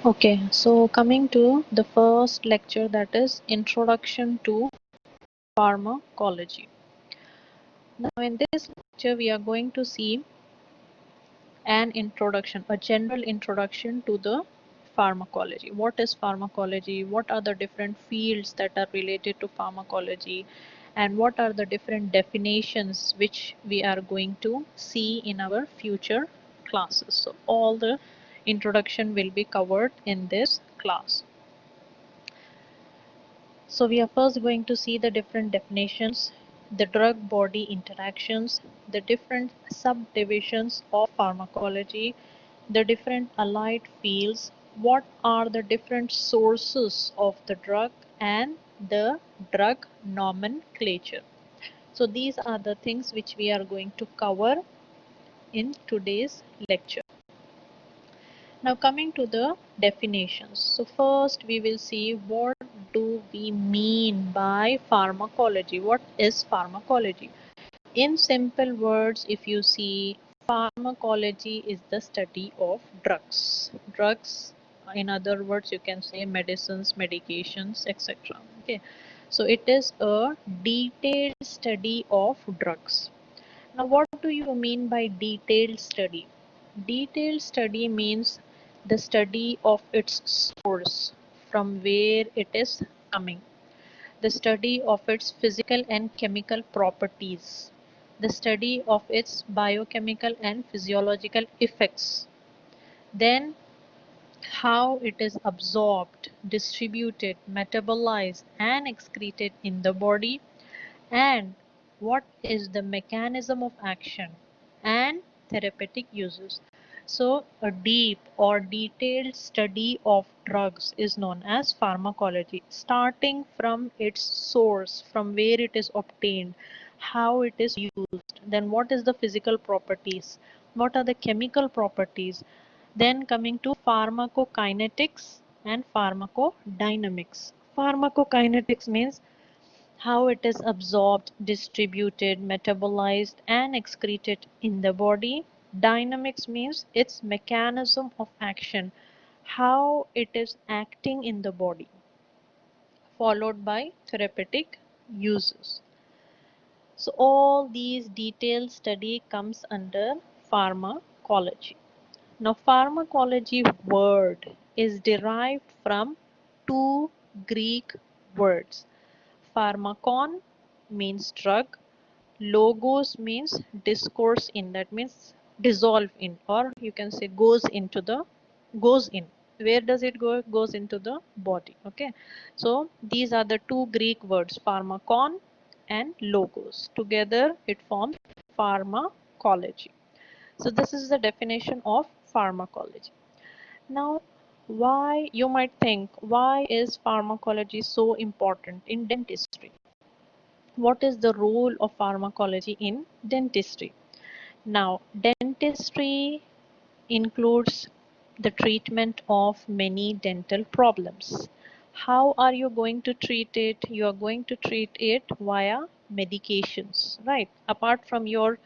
Okay, so coming to the first lecture, that is Introduction to Pharmacology. Now in this lecture we are going to see an introduction, a general introduction to the pharmacology. What is pharmacology? What are the different fields that are related to pharmacology? And what are the different definitions which we are going to see in our future classes? So all the introduction will be covered in this class. So we are first going to see the different definitions, the drug-body interactions, the different subdivisions of pharmacology, the different allied fields, what are the different sources of the drug, and the drug nomenclature. So these are the things which we are going to cover in today's lecture. Now coming to the definitions. So first we will see what do we mean by pharmacology. What is pharmacology? In simple words, if you see, pharmacology is the study of drugs. Drugs, in other words, you can say medicines, medications, etc. Okay. So it is a detailed study of drugs. Now, what do you mean by detailed study? Detailed study means the study of its source, from where it is coming, the study of its physical and chemical properties, the study of its biochemical and physiological effects, then how it is absorbed, distributed, metabolized, and excreted in the body, and what is the mechanism of action and therapeutic uses. So a deep or detailed study of drugs is known as pharmacology, starting from its source, from where it is obtained, how it is used, then what is the physical properties, what are the chemical properties, then coming to pharmacokinetics and pharmacodynamics. Pharmacokinetics means how it is absorbed, distributed, metabolized, and excreted in the body. Dynamics means its mechanism of action, how it is acting in the body, followed by therapeutic uses. So all these detailed study comes under pharmacology. Now pharmacology word is derived from two Greek words. Pharmakon means drug, logos means discourse in, that means dissolve in, or you can say goes in. Where does it go? Goes into the body. Okay, so these are the two Greek words, pharmakon and logos. Together it forms pharmacology. So this is the definition of pharmacology. Now, why, you might think, why is pharmacology so important in dentistry? What is the role of pharmacology in dentistry? Now, dentistry includes the treatment of many dental problems. How are you going to treat it? You are going to treat it via medications, right? Apart from your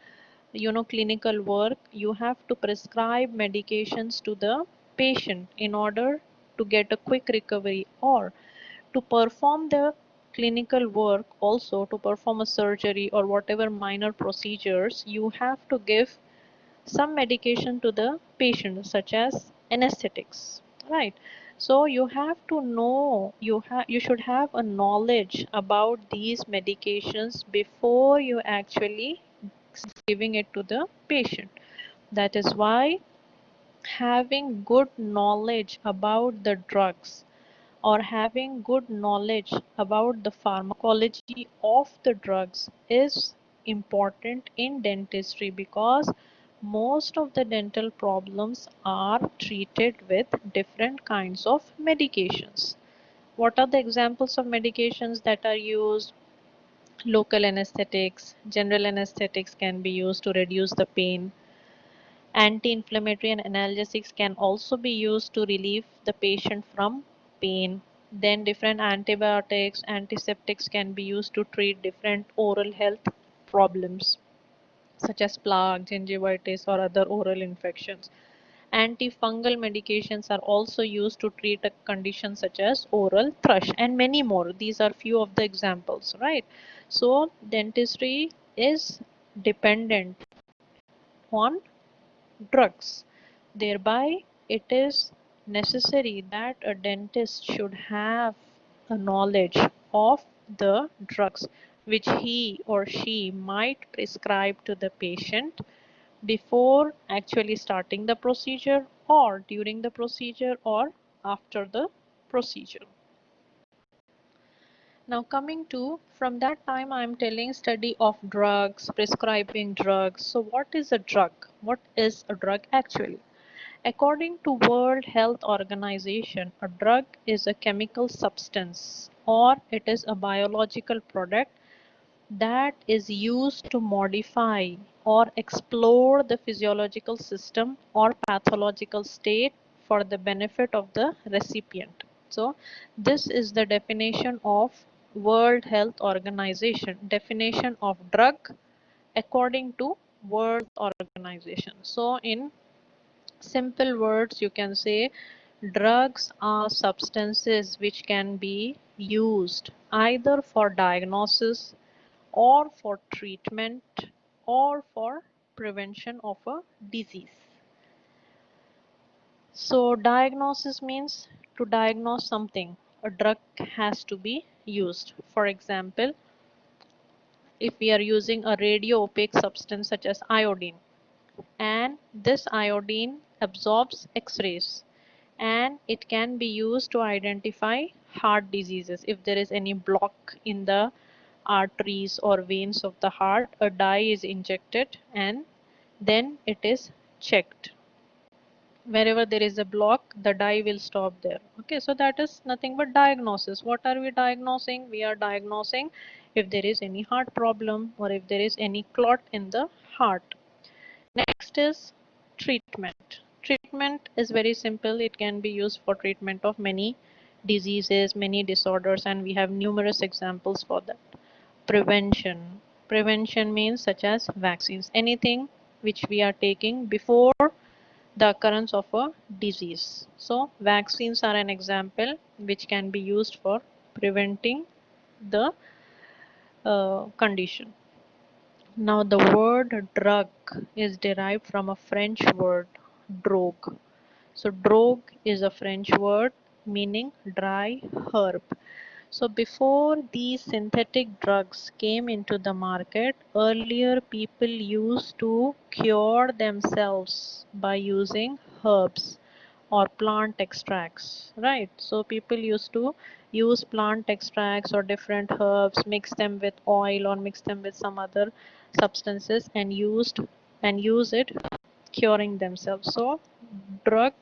clinical work, you have to prescribe medications to the patient in order to get a quick recovery, or to perform the clinical work, also to perform a surgery or whatever minor procedures, you have to give some medication to the patient, such as anesthetics, right? So you have to know, you should have a knowledge about these medications before you actually giving it to the patient. That is why having good knowledge about the drugs, or having good knowledge about the pharmacology of the drugs, is important in dentistry, because most of the dental problems are treated with different kinds of medications. What are the examples of medications that are used? Local anesthetics, general anesthetics can be used to reduce the pain. Anti-inflammatory and analgesics can also be used to relieve the patient from pain. Then different antibiotics, antiseptics can be used to treat different oral health problems, such as plaque, gingivitis, or other oral infections. Antifungal medications are also used to treat a condition such as oral thrush and many more. These are few of the examples, right? So dentistry is dependent on drugs. Thereby, it is necessary that a dentist should have a knowledge of the drugs which he or she might prescribe to the patient before actually starting the procedure or during the procedure or after the procedure. Now coming to, from that time I am telling study of drugs, prescribing drugs. So what is a drug? What is a drug actually? According to World Health Organization, a drug is a chemical substance or it is a biological product that is used to modify or explore the physiological system or pathological state for the benefit of the recipient. So this is the definition of World Health Organization, definition of drug according to World Organization. So in simple words, you can say drugs are substances which can be used either for diagnosis or for treatment or for prevention of a disease. So diagnosis means to diagnose something, a drug has to be used. For example, if we are using a radio opaque substance such as iodine, and this iodine absorbs X-rays and it can be used to identify heart diseases. If there is any block in the arteries or veins of the heart, a dye is injected and then it is checked. Wherever there is a block, the dye will stop there. Okay, so that is nothing but diagnosis. What are we diagnosing? We are diagnosing if there is any heart problem or if there is any clot in the heart. Next is treatment. Treatment is very simple. It can be used for treatment of many diseases, many disorders, and we have numerous examples for that. Prevention. Prevention means such as vaccines, anything which we are taking before the occurrence of a disease. So vaccines are an example which can be used for preventing the condition. Now the word drug is derived from a French word drogue. So drogue is a French word meaning dry herb. So before these synthetic drugs came into the market, earlier people used to cure themselves by using herbs or plant extracts, right? So people used to use plant extracts or different herbs, mix them with oil or mix them with some other substances and use it curing themselves. So drug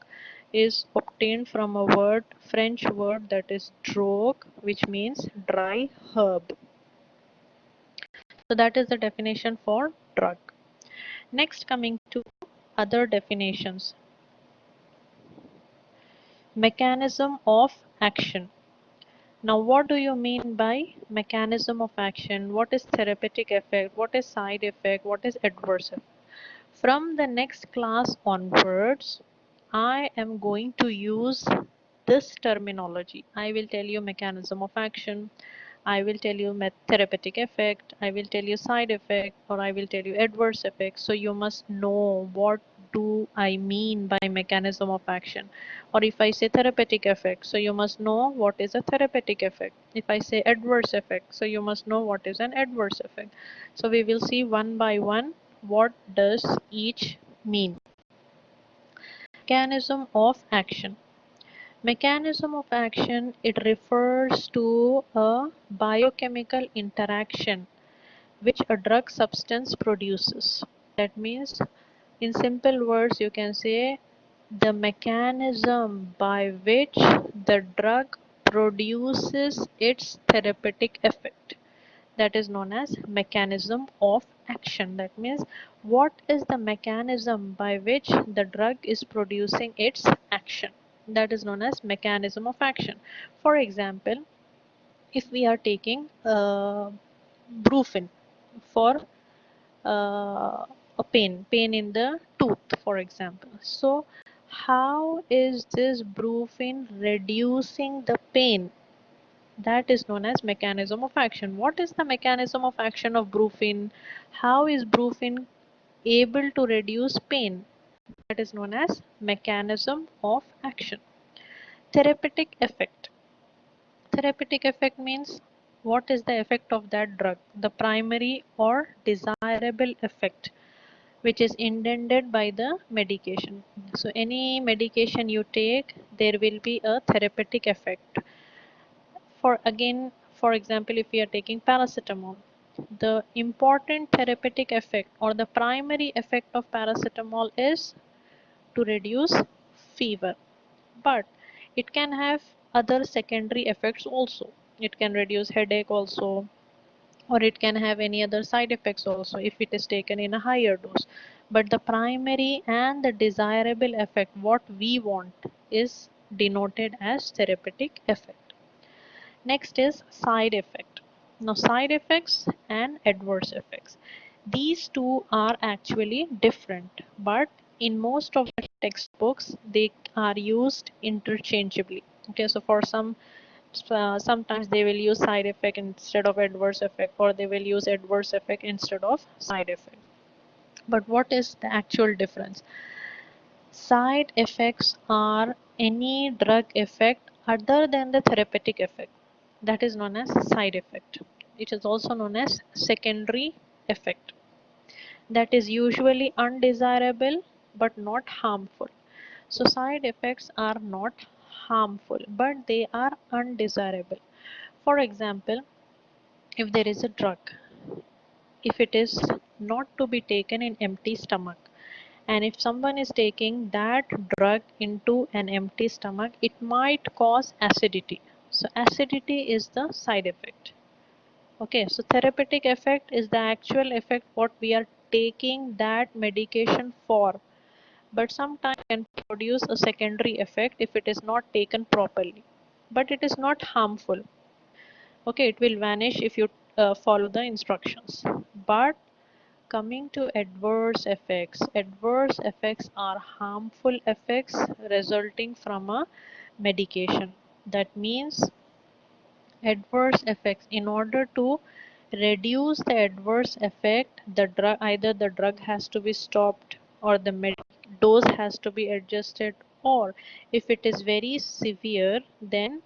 is obtained from a French word that is drogue, which means dry herb. So that is the definition for drug. Next, coming to other definitions. Mechanism of action. Now, what do you mean by mechanism of action? What is therapeutic effect? What is side effect? What is adverse effect? From the next class onwards, I am going to use this terminology. I will tell you mechanism of action. I will tell you therapeutic effect. I will tell you side effect, or I will tell you adverse effect. So you must know what do I mean by mechanism of action. Or if I say therapeutic effect, so you must know what is a therapeutic effect. If I say adverse effect, so you must know what is an adverse effect. So we will see one by one what does each mean. Mechanism of action. Mechanism of action, it refers to a biochemical interaction which a drug substance produces. That means, in simple words, you can say the mechanism by which the drug produces its therapeutic effect. That is known as mechanism of action. That means, what is the mechanism by which the drug is producing its action? That is known as mechanism of action. For example, if we are taking brufen for a pain in the tooth, for example. So How is this brufen reducing the pain? That is known as mechanism of action. What is the mechanism of action of brufen? How is brufen able to reduce pain? That is known as mechanism of action. Therapeutic effect. Therapeutic effect means what is the effect of that drug? The primary or desirable effect which is intended by the medication. So any medication you take, there will be a therapeutic effect. For example, if we are taking paracetamol, the important therapeutic effect or the primary effect of paracetamol is to reduce fever, but it can have other secondary effects also. It can reduce headache also, or it can have any other side effects also if it is taken in a higher dose. But the primary and the desirable effect, what we want, is denoted as therapeutic effect. Next is side effect. Now, side effects and adverse effects. These two are actually different, but in most of the textbooks, they are used interchangeably. Okay, so for sometimes they will use side effect instead of adverse effect, or they will use adverse effect instead of side effect. But what is the actual difference? Side effects are any drug effect other than the therapeutic effect. That is known as side effect. It is also known as secondary effect. That is usually undesirable but not harmful. So side effects are not harmful, but they are undesirable. For example, if there is a drug, if it is not to be taken in empty stomach, and if someone is taking that drug into an empty stomach, it might cause acidity. So acidity is the side effect. Okay, so therapeutic effect is the actual effect what we are taking that medication for, but sometimes can produce a secondary effect if it is not taken properly, but it is not harmful. Okay, it will vanish if you follow the instructions. But coming to adverse effects are harmful effects resulting from a medication. That means adverse effects, in order to reduce the adverse effect, the drug, either the drug has to be stopped, or the dose has to be adjusted, or if it is very severe, then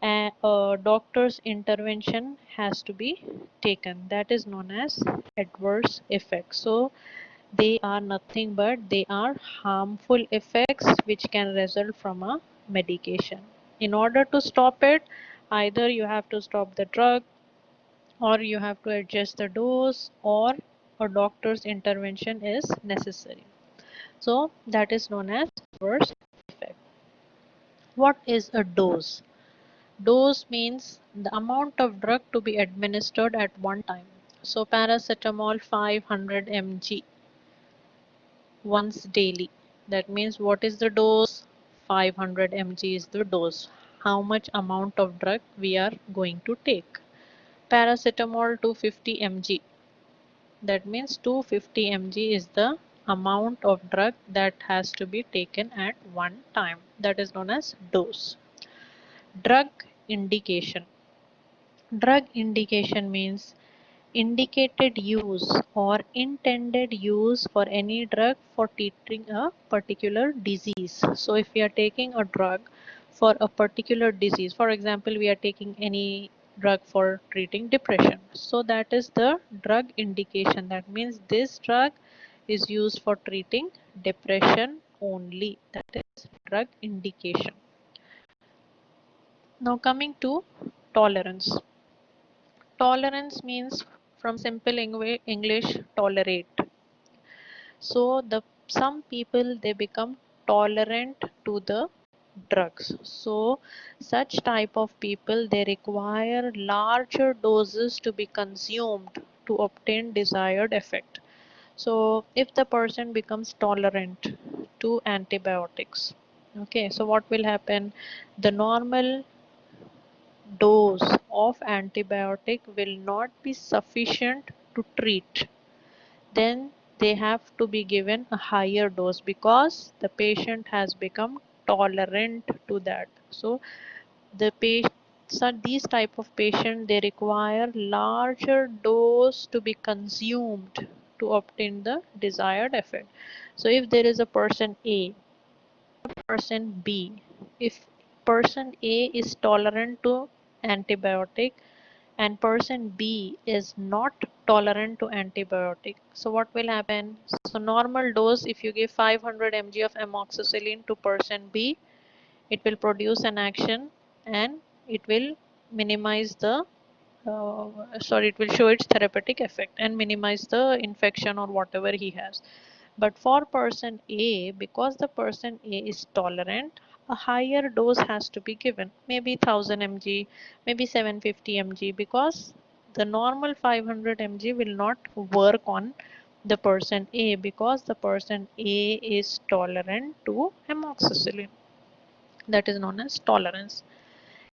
a doctor's intervention has to be taken. That is known as adverse effects. So they are nothing but they are harmful effects which can result from a medication. In order to stop it, either you have to stop the drug, or you have to adjust the dose, or a doctor's intervention is necessary. So that is known as adverse effect. What is a dose? Dose means the amount of drug to be administered at one time. So paracetamol 500 mg once daily. That means what is the dose? 500 mg is the dose. How much amount of drug we are going to take? Paracetamol 250 mg. That means 250 mg is the amount of drug that has to be taken at one time. That is known as dose. Drug indication. Drug indication means indicated use or intended use for any drug for treating a particular disease. So if we are taking a drug for a particular disease, for example, we are taking any drug for treating depression, so that is the drug indication. That means this drug is used for treating depression only. That is drug indication. Now coming to tolerance. Tolerance means, from simple English, tolerate. So some people, they become tolerant to the drugs. So such type of people, they require larger doses to be consumed to obtain desired effect. So if the person becomes tolerant to antibiotics, okay, so what will happen? The normal dose of antibiotic will not be sufficient to treat. Then they have to be given a higher dose because the patient has become tolerant to that. So the patient, so these type of patient, they require larger dose to be consumed to obtain the desired effect. So if there is a person A, person B, if person A is tolerant to antibiotic and person B is not tolerant to antibiotic, so what will happen? So normal dose, if you give 500 mg of amoxicillin to person B, it will produce an action and it will minimize the it will show its therapeutic effect and minimize the infection or whatever he has. But for person A, because the person A is tolerant, a higher dose has to be given, maybe 1000 mg, maybe 750 mg, because the normal 500 mg will not work on the person A because the person A is tolerant to amoxicillin. That is known as tolerance.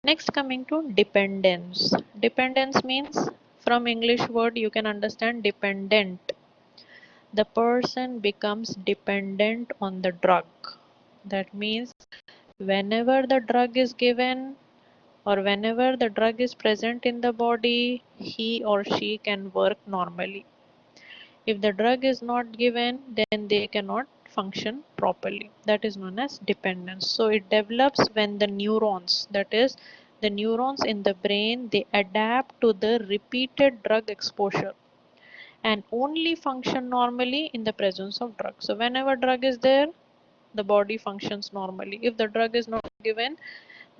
Next, coming to dependence. Dependence means, from English word you can understand dependent. The person becomes dependent on the drug. That means whenever the drug is given or whenever the drug is present in the body, he or she can work normally. If the drug is not given, then they cannot function properly. That is known as dependence. So it develops when the neurons, that is the neurons in the brain, they adapt to the repeated drug exposure and only function normally in the presence of drug. So whenever drug is there, the body functions normally. If the drug is not given,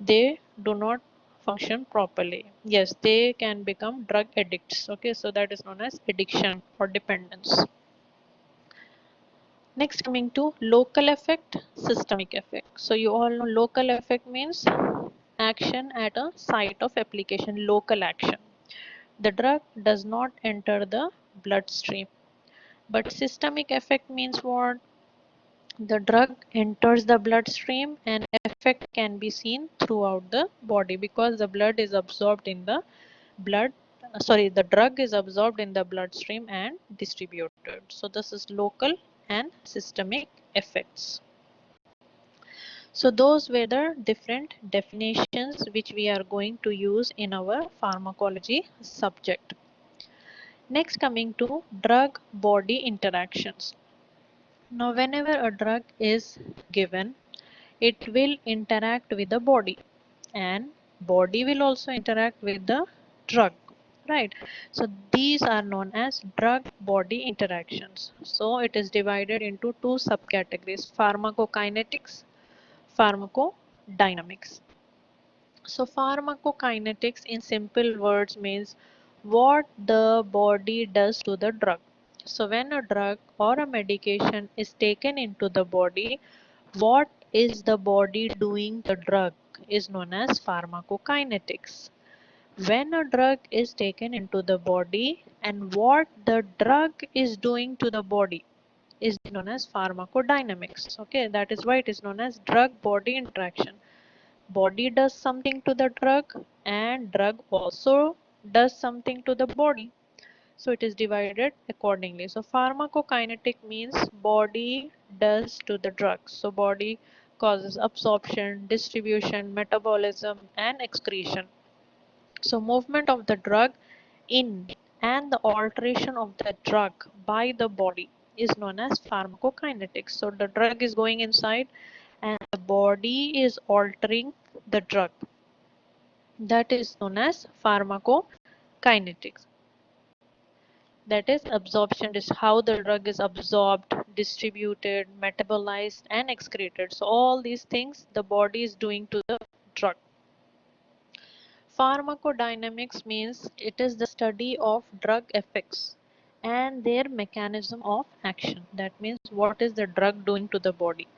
they do not function properly. Yes, they can become drug addicts. Okay, so that is known as addiction or dependence. Next, coming to local effect, systemic effect. So you all know local effect means action at a site of application, local action. The drug does not enter the bloodstream. But systemic effect means what? The drug enters the bloodstream and effect can be seen throughout the body because the blood is absorbed in the blood the drug is absorbed in the bloodstream and distributed. So this is local and systemic effects. So those were the different definitions which we are going to use in our pharmacology subject. Next, coming to drug body interactions. Now whenever a drug is given, it will interact with the body and body will also interact with the drug, right? So these are known as drug body interactions. So it is divided into two subcategories: pharmacokinetics, pharmacodynamics. So pharmacokinetics in simple words means what the body does to the drug. So when a drug or a medication is taken into the body, what is the body doing the drug is known as pharmacokinetics. When a drug is taken into the body and what the drug is doing to the body is known as pharmacodynamics. Okay, that is why it is known as drug body interaction. Body does something to the drug and drug also does something to the body. So it is divided accordingly. So pharmacokinetic means body does to the drug. So body causes absorption, distribution, metabolism and excretion. So movement of the drug in and the alteration of the drug by the body is known as pharmacokinetics. So the drug is going inside and the body is altering the drug. That is known as pharmacokinetics. That is absorption, is how the drug is absorbed, distributed, metabolized and excreted. So all these things the body is doing to the drug. Pharmacodynamics means it is the study of drug effects and their mechanism of action. That means what is the drug doing to the body,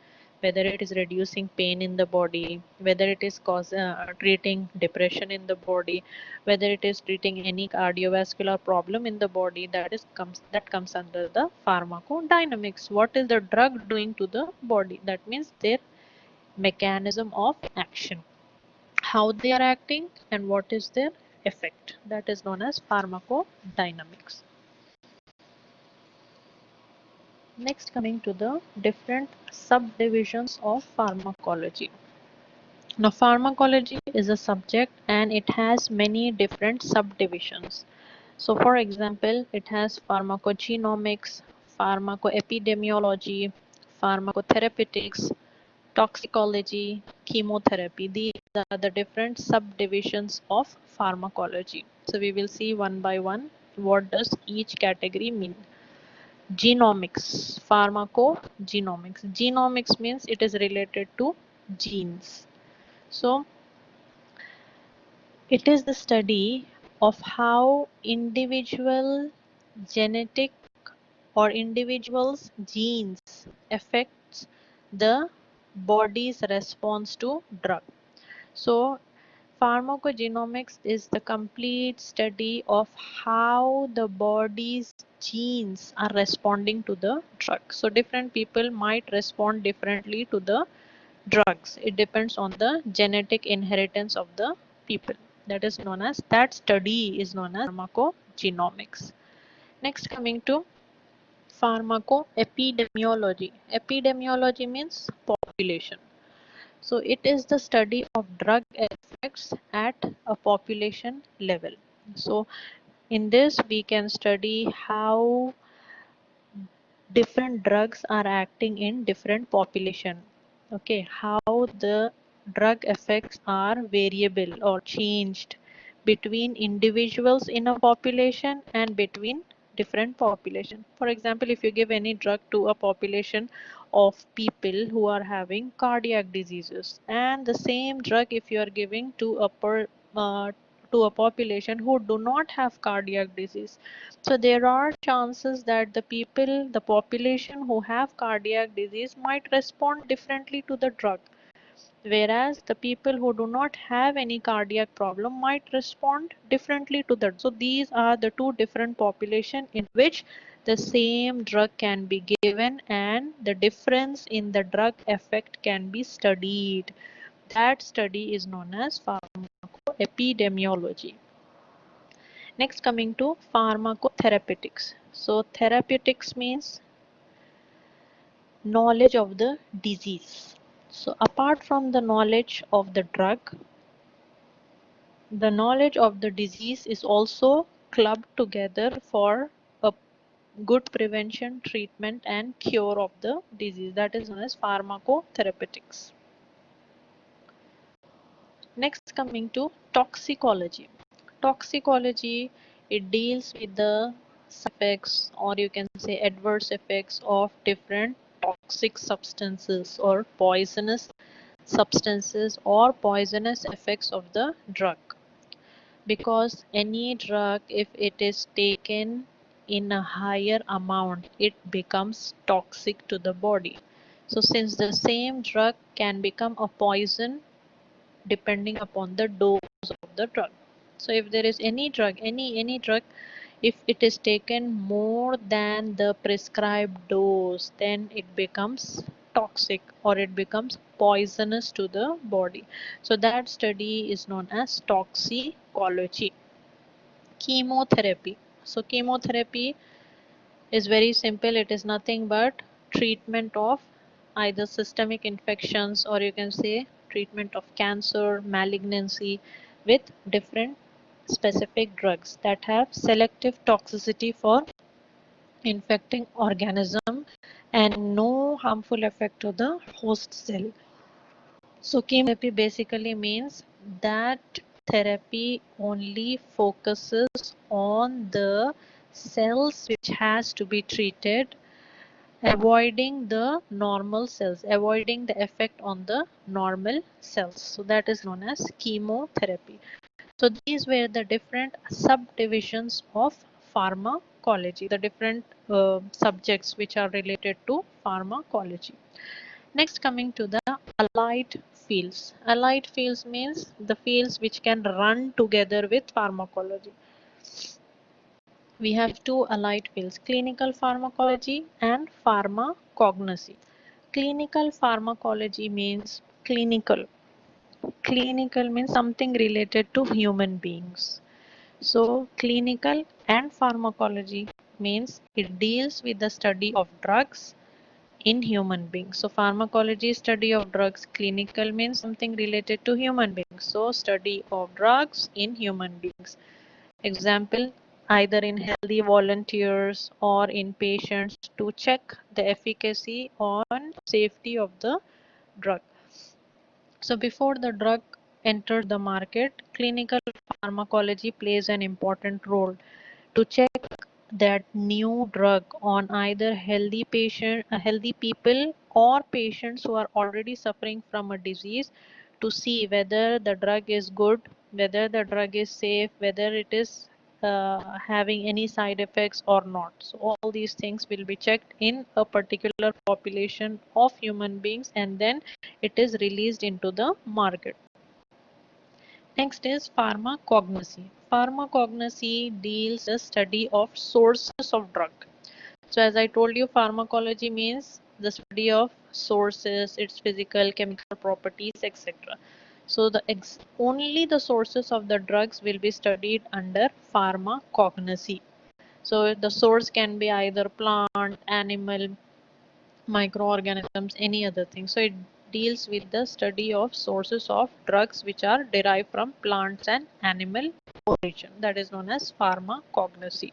whether it is reducing pain in the body, whether it is treating depression in the body, whether it is treating any cardiovascular problem in the body. That comes under the pharmacodynamics. What is the drug doing to the body? That means their mechanism of action, how they are acting and what is their effect. That is known as pharmacodynamics. Next, coming to the different subdivisions of pharmacology. Now, pharmacology is a subject and it has many different subdivisions. So, for example, it has pharmacogenomics, pharmacoepidemiology, pharmacotherapeutics, toxicology, chemotherapy. These are the different subdivisions of pharmacology. So, we will see one by one what does each category mean. Genomics, pharmacogenomics. Genomics means it is related to genes. So, it is the study of how individual genetic or individual's genes affects the body's response to drug. So pharmacogenomics is the complete study of how the body's genes are responding to the drug. So different people might respond differently to the drugs. It depends on the genetic inheritance of the people. That study is known as pharmacogenomics. Next, coming to pharmacoepidemiology. Epidemiology means population. So it is the study of drug effects at a population level. So in this we can study how different drugs are acting in different population. Okay, how the drug effects are variable or changed between individuals in a population and between different population. For example, if you give any drug to a population of people who are having cardiac diseases, and the same drug if you are giving to a population who do not have cardiac disease, so there are chances that the population who have cardiac disease might respond differently to the drug, whereas the people who do not have any cardiac problem might respond differently to that. So these are the two different population in which the same drug can be given and the difference in the drug effect can be studied. That study is known as pharmacoepidemiology. Next, coming to pharmacotherapeutics. So therapeutics means knowledge of the disease. So apart from the knowledge of the drug, the knowledge of the disease is also clubbed together for a good prevention, treatment and cure of the disease. That is known as pharmacotherapeutics. Next, coming to toxicology. Toxicology, it deals with the effects or you can say adverse effects of different toxic substances or poisonous substances or poisonous effects of the drug, because any drug if it is taken in a higher amount it becomes toxic to the body. So since the same drug can become a poison depending upon the dose of the drug. So if there is any drug, any drug, if it is taken more than the prescribed dose, then it becomes toxic or it becomes poisonous to the body. So that study is known as toxicology. Chemotherapy. So chemotherapy is very simple. It is nothing but treatment of either systemic infections or you can say treatment of cancer, malignancy with different specific drugs that have selective toxicity for infecting organism and no harmful effect to the host cell. So chemotherapy basically means that therapy only focuses on the cells which has to be treated, avoiding the normal cells, avoiding the effect on the normal cells. So that is known as chemotherapy. So these were the different subdivisions of pharmacology, the different subjects which are related to pharmacology. Next, coming to the allied fields. Allied fields means the fields which can run together with pharmacology. We have two allied fields, clinical pharmacology and pharmacognosy. Clinical pharmacology means clinical. Clinical means something related to human beings. So clinical and pharmacology means it deals with the study of drugs in human beings. So pharmacology is study of drugs. Clinical means something related to human beings. So study of drugs in human beings. Example, either in healthy volunteers or in patients to check the efficacy on safety of the drug. So before the drug enters the market, clinical pharmacology plays an important role to check that new drug on either healthy people or patients who are already suffering from a disease, to see whether the drug is good, whether the drug is safe, whether it is having any side effects or not. So all these things will be checked in a particular population of human beings, and then it is released into the market. Next is pharmacognosy. Pharmacognosy deals the study of sources of drug. So as I told you, pharmacology means the study of sources, its physical, chemical properties, etc. So only the sources of the drugs will be studied under pharmacognosy. So the source can be either plant, animal, microorganisms, any other thing. So it deals with the study of sources of drugs which are derived from plants and animal origin. That is known as pharmacognosy.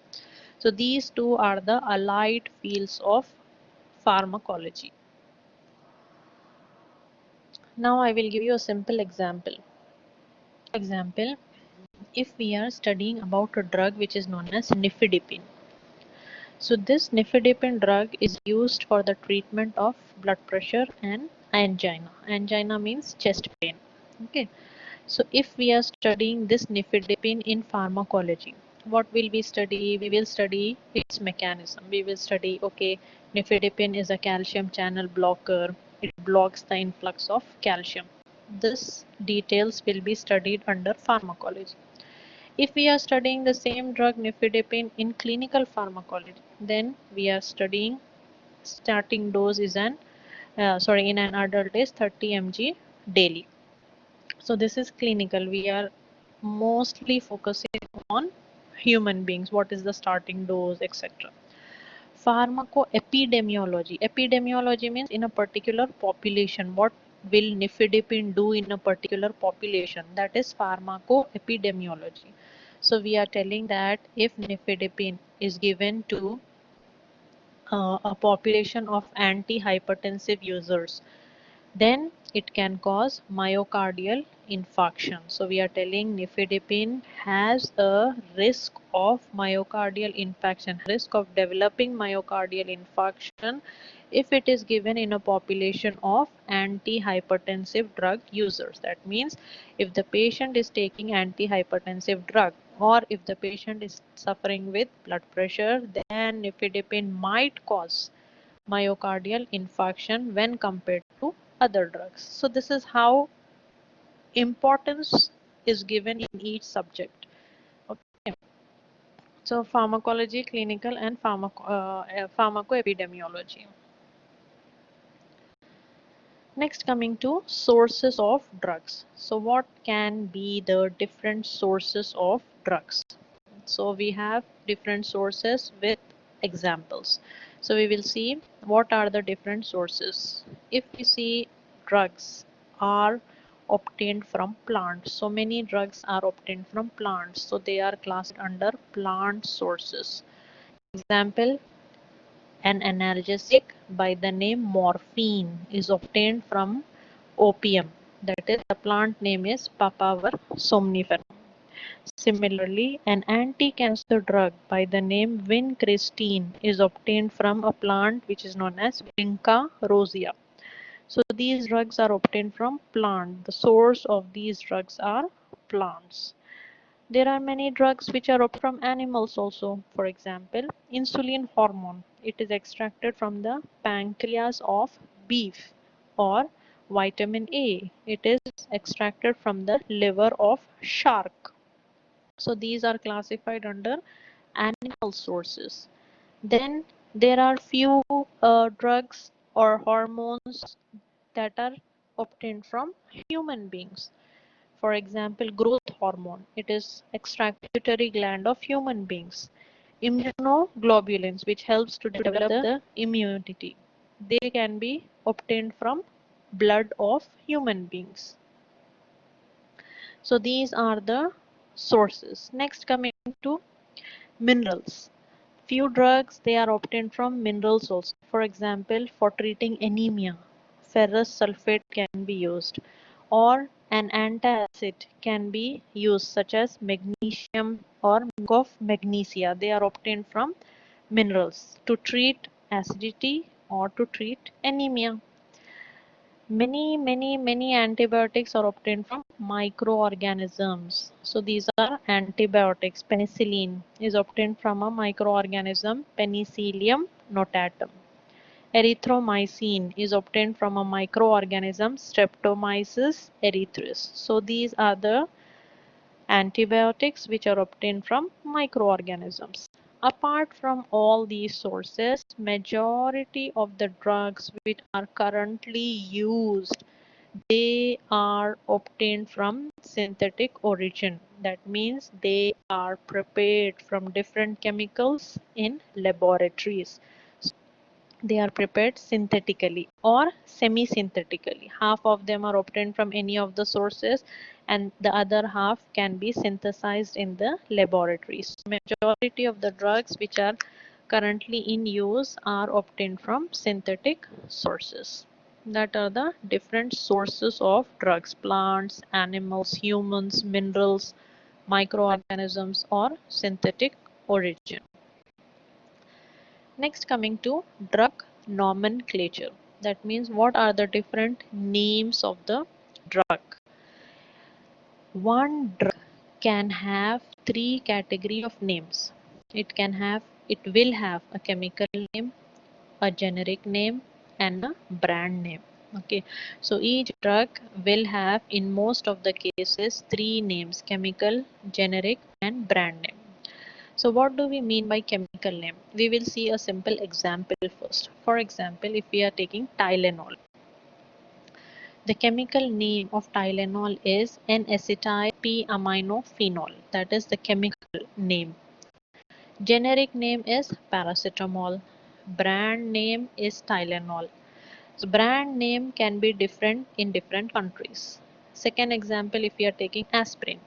So these two are the allied fields of pharmacology. Now I will give you a simple example. Example, if we are studying about a drug which is known as nifedipine. So this nifedipine drug is used for the treatment of blood pressure and angina. Angina means chest pain. Okay. So if we are studying this nifedipine in pharmacology, what will we study? We will study its mechanism. We will study, okay, nifedipine is a calcium channel blocker. It blocks the influx of calcium. This details will be studied under pharmacology. If we are studying the same drug nifedipine in clinical pharmacology, then we are studying starting dose is in an adult is 30 mg daily. So this is clinical. We are mostly focusing on human beings. What is the starting dose, etc. Pharmacoepidemiology. Epidemiology means in a particular population, what will nifedipine do in a particular population? That is pharmacoepidemiology. So we are telling that if nifedipine is given to a population of antihypertensive users, then it can cause myocardial infarction. So we are telling nifedipine has a risk of myocardial infarction, risk of developing myocardial infarction if it is given in a population of antihypertensive drug users. That means if the patient is taking antihypertensive drug, or if the patient is suffering with blood pressure, then nifedipine might cause myocardial infarction when compared to other drugs. So this is how importance is given in each subject. Okay. So pharmacology, clinical, and pharmacoepidemiology. Next, coming to sources of drugs. So what can be the different sources of drugs? So we have different sources with examples. So we will see what are the different sources. If we see drugs are obtained from plants, so many drugs are obtained from plants, so they are classed under plant sources. Example, an analgesic by the name morphine is obtained from opium. That is, the plant name is Papaver somniferum. Similarly, an anti-cancer drug by the name vincristine is obtained from a plant which is known as Vinca rosea. So these drugs are obtained from plant. The source of these drugs are plants. There are many drugs which are obtained from animals also. For example, insulin hormone. It is extracted from the pancreas of beef. Or vitamin A. It is extracted from the liver of shark. So these are classified under animal sources. Then there are few drugs or hormones that are obtained from human beings. For example, growth hormone. It is extracretory gland of human beings. Immunoglobulins, which helps to develop the immunity. They can be obtained from blood of human beings. So these are the sources. Next, coming to minerals. Few drugs, they are obtained from minerals also. For example, for treating anemia, ferrous sulfate can be used, or an antacid can be used, such as magnesium or of magnesia. They are obtained from minerals to treat acidity or to treat anemia. Many antibiotics are obtained from microorganisms. So these are antibiotics. Penicillin is obtained from a microorganism, Penicillium notatum. Erythromycin is obtained from a microorganism, Streptomyces erythris. So these are the antibiotics which are obtained from microorganisms. Apart from all these sources, majority of the drugs which are currently used, they are obtained from synthetic origin. That means they are prepared from different chemicals in laboratories. They are prepared synthetically or semi-synthetically. Half of them are obtained from any of the sources and the other half can be synthesized in the laboratories. Majority of the drugs which are currently in use are obtained from synthetic sources. That are the different sources of drugs: plants, animals, humans, minerals, microorganisms, or synthetic origin. Next, coming to drug nomenclature. That means what are the different names of the drug. One drug can have three category of names. It will have a chemical name, a generic name, and a brand name. Okay, so each drug will have in most of the cases three names: chemical, generic, and brand name. So what do we mean by chemical name? We will see a simple example first. For example, if we are taking Tylenol, the chemical name of Tylenol is N-acetyl P-aminophenol. That is the chemical name. Generic name is paracetamol. Brand name is Tylenol. So brand name can be different in different countries. Second example, if we are taking aspirin.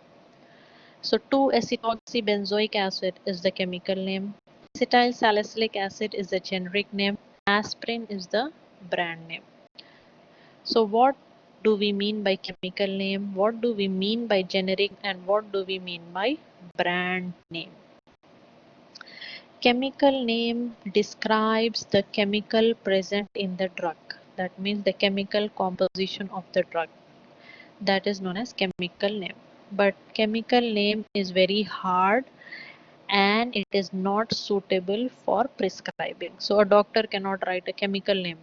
So 2-acetoxybenzoic acid is the chemical name. Acetyl salicylic acid is the generic name. Aspirin is the brand name. So what do we mean by chemical name? What do we mean by generic? And what do we mean by brand name? Chemical name describes the chemical present in the drug. That means the chemical composition of the drug. That is known as chemical name. But chemical name is very hard and it is not suitable for prescribing. So a doctor cannot write a chemical name.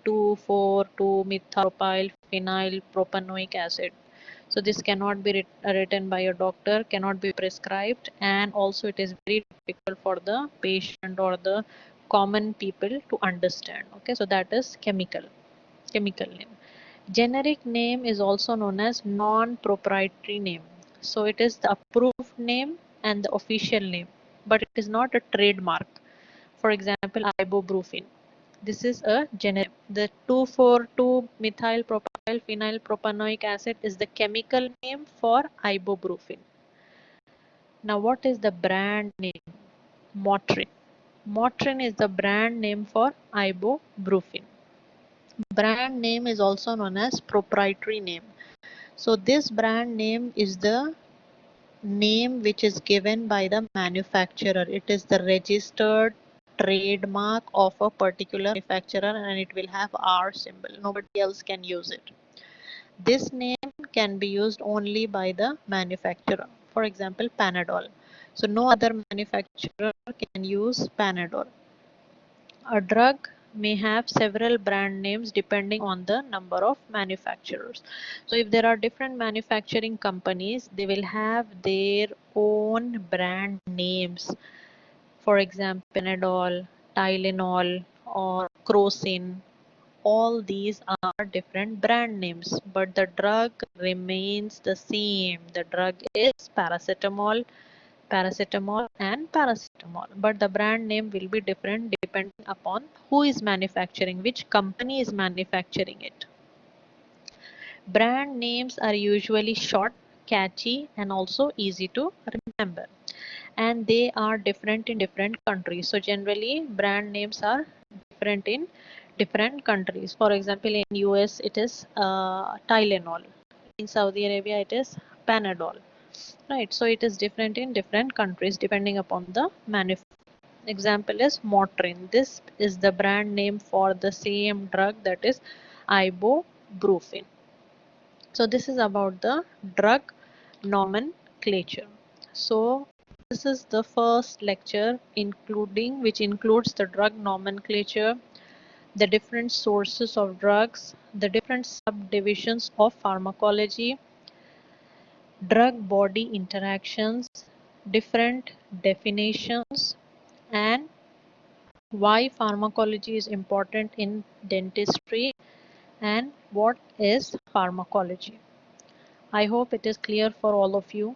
2,4,2-methylpropyl phenyl propanoic acid. So this cannot be written by a doctor, cannot be prescribed, and also it is very difficult for the patient or the common people to understand. Okay, so that is chemical name. Generic name is also known as non-proprietary name. So it is the approved name and the official name, but it is not a trademark. For example, ibuprofen. This is a generic. The 2,4,2-methyl phenyl propanoic acid is the chemical name for ibuprofen. Now, what is the brand name? Motrin. Motrin is the brand name for ibuprofen. Brand name is also known as proprietary name. So this brand name is the name which is given by the manufacturer. It is the registered trademark of a particular manufacturer and it will have R symbol. Nobody else can use it. This name can be used only by the manufacturer. For example, Panadol. So no other manufacturer can use Panadol. A drug may have several brand names depending on the number of manufacturers. So if there are different manufacturing companies, they will have their own brand names. For example, Panadol, Tylenol, or Crocin. All these are are different brand names, but the drug remains the same. The drug is paracetamol, and paracetamol, but the brand name will be different depending upon who is manufacturing, which company is manufacturing it. Brand names are usually short, catchy, and also easy to remember, and they are different in different countries. So generally brand names are different in different countries. For example, in US it is Tylenol, in Saudi Arabia it is Panadol, right? So it is different in different countries depending upon the manufacturer. Example is Motrin. This is the brand name for the same drug, that is ibuprofen. So this is about the drug nomenclature. So this is the first lecture which includes the drug nomenclature, the different sources of drugs, the different subdivisions of pharmacology, drug body interactions, different definitions, and why pharmacology is important in dentistry, and what is pharmacology. I hope it is clear for all of you.